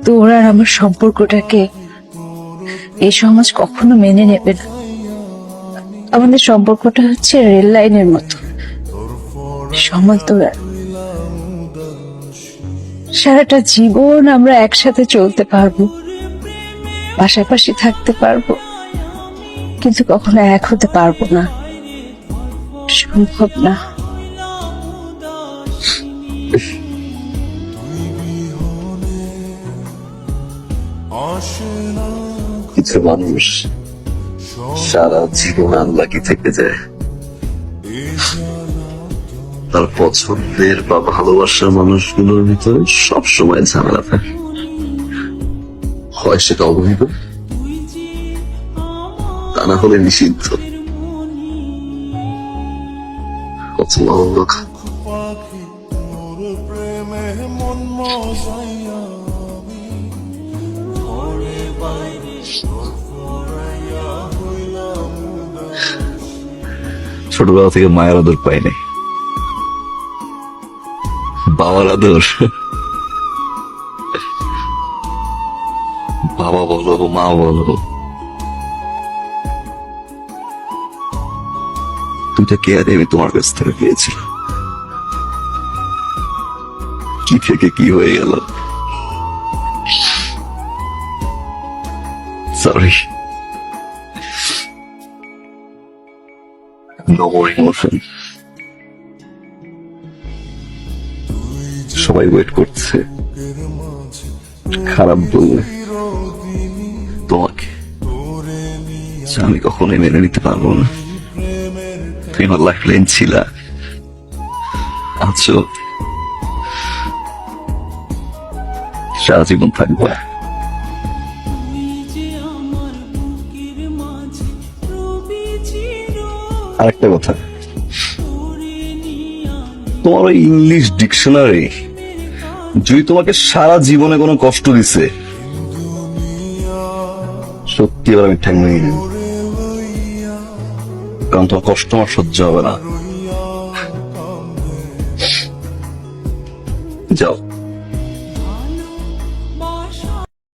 তোর আর আমার সম্পর্কটাকে এই সমাজ কখনো মেনে নেবে না। আমাদের সম্পর্কটা হচ্ছে রেল লাইনের মতো সমল তোরা। সারাটা জীবন আমরা একসাথে চলতে পারবো, পাশাপাশি থাকতে পারবো, কিন্তু কখনো এক হতে পারবো না, সম্ভব না। কিছু মানুষ সারা জীবন আনলাকি থেকে যায়, তার পছন্দের বা ভালোবাসার মানুষগুলোর ভিতরে সবসময় ঝামেলা থাকে। হয় সেটা অবৈধ, তা না হলে নিষিদ্ধ। কত লঙ্ঘক ছোটবেলা থেকে মায়ের আদর পাই নাই, বাবার আদর, বাবা বলো মা বলো, দুইটা কেয়ারে আমি তোমার কাছ থেকে পেয়েছিলাম। কি থেকে কি হয়ে গেল, সরি। No more emotion. সবাই ওয়েট করছে খারাপ বললে তোমাকে, আমি কখনোই মেনে নিতে পারবো না। তুমি আমার লাইফ লাইন ছিলা, আছো, সারা জীবন থাকবো। আরেকটা কথা, তোমার ওই ইংলিশ ডিকশনারি যদি তোমাকে সারা জীবনে কোনো কষ্ট দিছে, সত্যি এবার আমি ঠ্যাং ভেঙে নেব, কারণ তোমার কষ্ট আমার সহ্য হবে না। যাও।